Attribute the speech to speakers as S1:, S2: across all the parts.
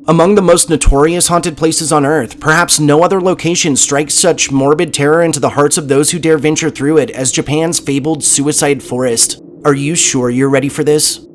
S1: Among the most notorious haunted places on Earth, perhaps no other location strikes such morbid terror into the hearts of those who dare venture through it as Japan's fabled suicide forest. Are you sure you're ready for this?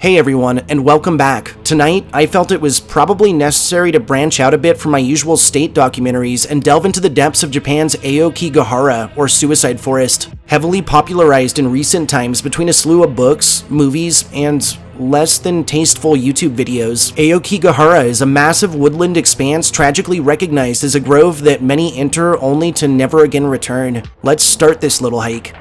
S1: Hey everyone, and welcome back. Tonight, I felt it was probably necessary to branch out a bit from my usual state documentaries and delve into the depths of Japan's Aokigahara, or suicide forest. Heavily popularized in recent times between a slew of books, movies, and less than tasteful YouTube videos, Aokigahara is a massive woodland expanse tragically recognized as a grove that many enter only to never again return. Let's start this little hike.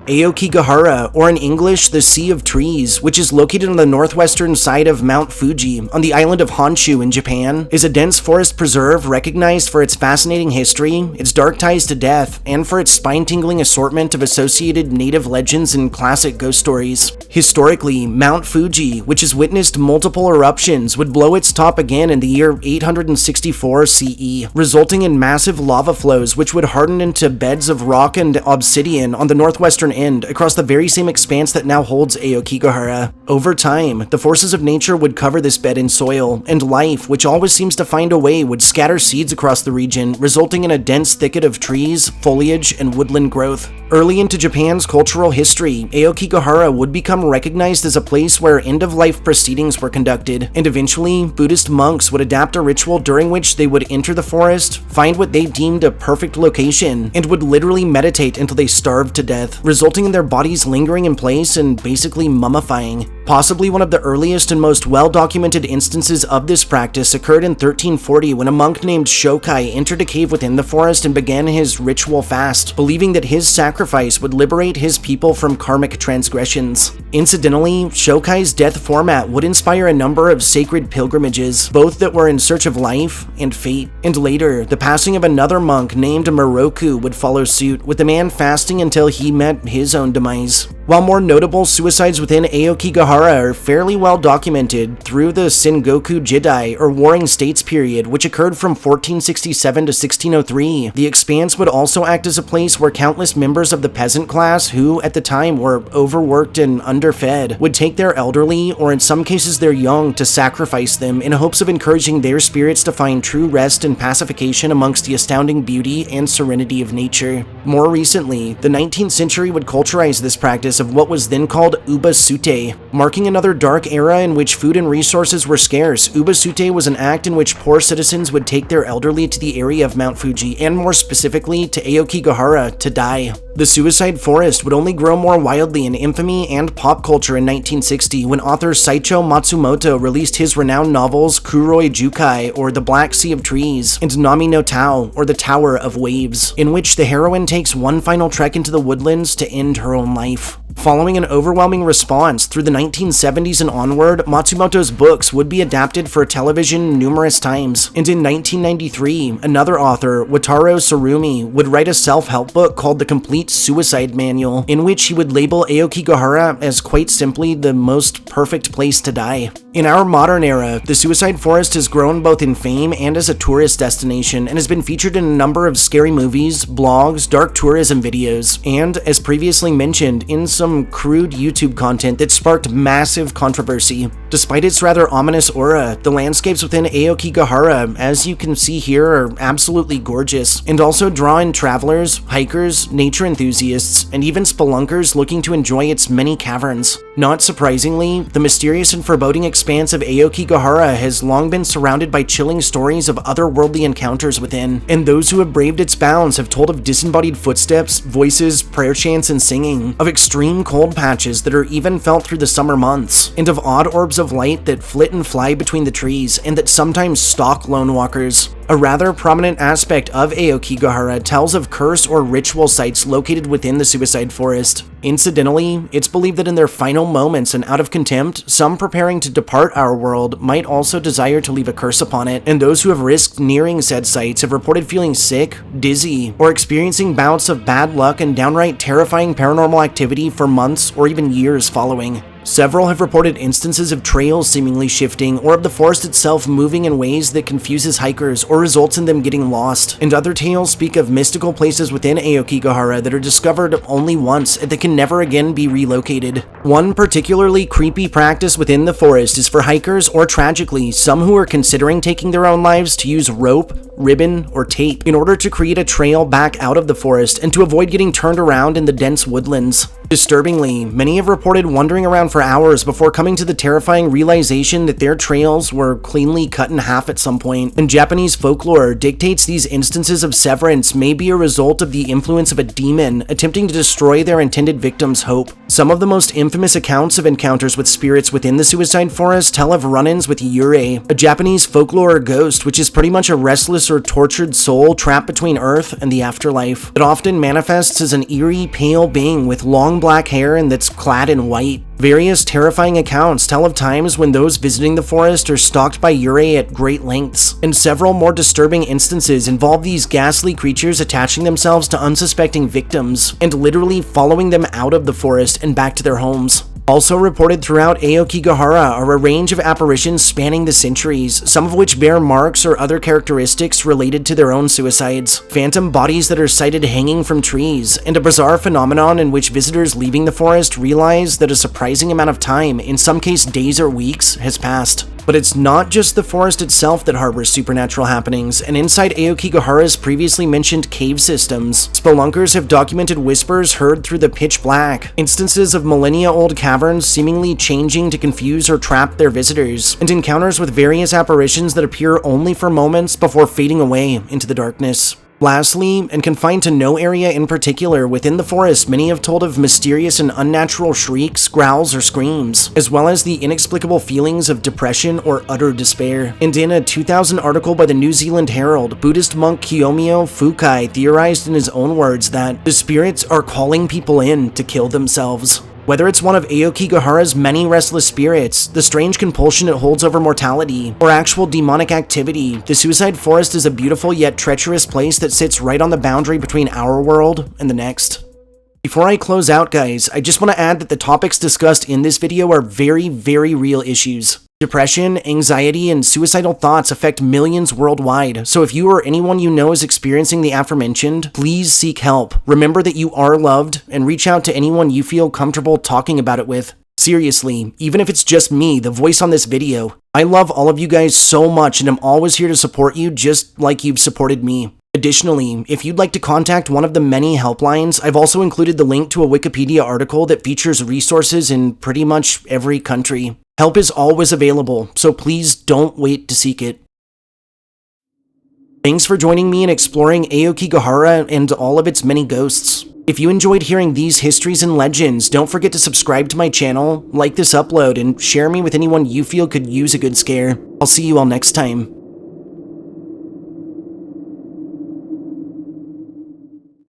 S1: Aokigahara, or in English, the Sea of Trees, which is located on the northwestern side of Mount Fuji on the island of Honshu in Japan, is a dense forest preserve recognized for its fascinating history, its dark ties to death, and for its spine-tingling assortment of associated native legends and classic ghost stories. Historically, Mount Fuji, which has witnessed multiple eruptions, would blow its top again in the year 864 CE, resulting in massive lava flows which would harden into beds of rock and obsidian on the northwestern end across the very same expanse that now holds Aokigahara. Over time, the forces of nature would cover this bed in soil, and life, which always seems to find a way, would scatter seeds across the region, resulting in a dense thicket of trees, foliage, and woodland growth. Early into Japan's cultural history, Aokigahara would become recognized as a place where end-of-life proceedings were conducted, and eventually, Buddhist monks would adapt a ritual during which they would enter the forest, find what they deemed a perfect location, and would literally meditate until they starved to death, resulting in their bodies lingering in place and basically mummifying. Possibly one of the earliest and most well-documented instances of this practice occurred in 1340 when a monk named Shokai entered a cave within the forest and began his ritual fast, believing that his sacrifice would liberate his people from karmic transgressions. Incidentally, Shokai's death format would inspire a number of sacred pilgrimages, both that were in search of life and fate. And later, the passing of another monk named Moroku would follow suit, with the man fasting until he met his own demise. While more notable suicides within Aokigahara are fairly well documented through the Sengoku Jidai, or Warring States period, which occurred from 1467 to 1603, the expanse would also act as a place where countless members of the peasant class, who at the time were overworked and underfed, would take their elderly, or in some cases their young, to sacrifice them in hopes of encouraging their spirits to find true rest and pacification amongst the astounding beauty and serenity of nature. More recently, the 19th century would culturalize this practice of what was then called ubasute, marking another dark era in which food and resources were scarce. Ubasute was an act in which poor citizens would take their elderly to the area of Mount Fuji, and more specifically to Aokigahara, to die. The suicide forest would only grow more wildly in infamy and pop culture in 1960 when author Saicho Matsumoto released his renowned novels Kuroi Jukai, or The Black Sea of Trees, and Nami no Tao, or The Tower of Waves, in which the heroine takes one final trek into the woodlands to end her own life. Following an overwhelming response through the 1970s and onward, Matsumoto's books would be adapted for television numerous times, and in 1993, another author, Wataru Surumi, would write a self-help book called The Complete Suicide Manual, in which he would label Aokigahara as quite simply the most perfect place to die. In our modern era, the suicide forest has grown both in fame and as a tourist destination, and has been featured in a number of scary movies, blogs, dark tourism videos, and, as previously mentioned, in some crude YouTube content that sparked massive controversy. Despite its rather ominous aura, the landscapes within Aokigahara, as you can see here, are absolutely gorgeous, and also draw in travelers, hikers, nature enthusiasts, and even spelunkers looking to enjoy its many caverns. Not surprisingly, the mysterious and foreboding expanse of Aokigahara has long been surrounded by chilling stories of otherworldly encounters within, and those who have braved its bounds have told of disembodied footsteps, voices, prayer chants, and singing, of extreme cold patches that are even felt through the summer months, and of odd orbs of light that flit and fly between the trees, and that sometimes stalk lone walkers. A rather prominent aspect of Aokigahara tells of curse or ritual sites located within the suicide forest. Incidentally, it's believed that in their final moments and out of contempt, some preparing to depart our world might also desire to leave a curse upon it, and those who have risked nearing said sites have reported feeling sick, dizzy, or experiencing bouts of bad luck and downright terrifying paranormal activity for months or even years following. Several have reported instances of trails seemingly shifting, or of the forest itself moving in ways that confuses hikers or results in them getting lost. And other tales speak of mystical places within Aokigahara that are discovered only once and that can never again be relocated. One particularly creepy practice within the forest is for hikers, or tragically, some who are considering taking their own lives, to use rope, ribbon, or tape in order to create a trail back out of the forest and to avoid getting turned around in the dense woodlands. Disturbingly, many have reported wandering around for hours before coming to the terrifying realization that their trails were cleanly cut in half at some point, and Japanese folklore dictates these instances of severance may be a result of the influence of a demon attempting to destroy their intended victim's hope. Some of the most infamous accounts of encounters with spirits within the suicide forest tell of run-ins with Yurei, a Japanese folklore ghost which is pretty much a restless or tortured soul trapped between Earth and the afterlife. It often manifests as an eerie, pale being with long black hair and that's clad in white. Various terrifying accounts tell of times when those visiting the forest are stalked by Yurei at great lengths, and several more disturbing instances involve these ghastly creatures attaching themselves to unsuspecting victims and literally following them out of the forest and back to their homes. Also reported throughout Aokigahara are a range of apparitions spanning the centuries, some of which bear marks or other characteristics related to their own suicides, phantom bodies that are sighted hanging from trees, and a bizarre phenomenon in which visitors leaving the forest realize that a surprising amount of time, in some cases days or weeks, has passed. But it's not just the forest itself that harbors supernatural happenings, and inside Aokigahara's previously mentioned cave systems, spelunkers have documented whispers heard through the pitch black, instances of millennia-old caverns seemingly changing to confuse or trap their visitors, and encounters with various apparitions that appear only for moments before fading away into the darkness. Lastly, and confined to no area in particular within the forest, many have told of mysterious and unnatural shrieks, growls, or screams, as well as the inexplicable feelings of depression or utter despair. And in a 2000 article by the New Zealand Herald, Buddhist monk Kiyomiya Fukai theorized in his own words that the spirits are calling people in to kill themselves. Whether it's one of Aokigahara's many restless spirits, the strange compulsion it holds over mortality, or actual demonic activity, the suicide forest is a beautiful yet treacherous place that sits right on the boundary between our world and the next. Before I close out, guys, I just want to add that the topics discussed in this video are very, very real issues. Depression, anxiety, and suicidal thoughts affect millions worldwide, so if you or anyone you know is experiencing the aforementioned, please seek help. Remember that you are loved, and reach out to anyone you feel comfortable talking about it with. Seriously, even if it's just me, the voice on this video. I love all of you guys so much, and I'm always here to support you just like you've supported me. Additionally, if you'd like to contact one of the many helplines, I've also included the link to a Wikipedia article that features resources in pretty much every country. Help is always available, so please don't wait to seek it. Thanks for joining me in exploring Aokigahara and all of its many ghosts. If you enjoyed hearing these histories and legends, don't forget to subscribe to my channel, like this upload, and share me with anyone you feel could use a good scare. I'll see you all next time.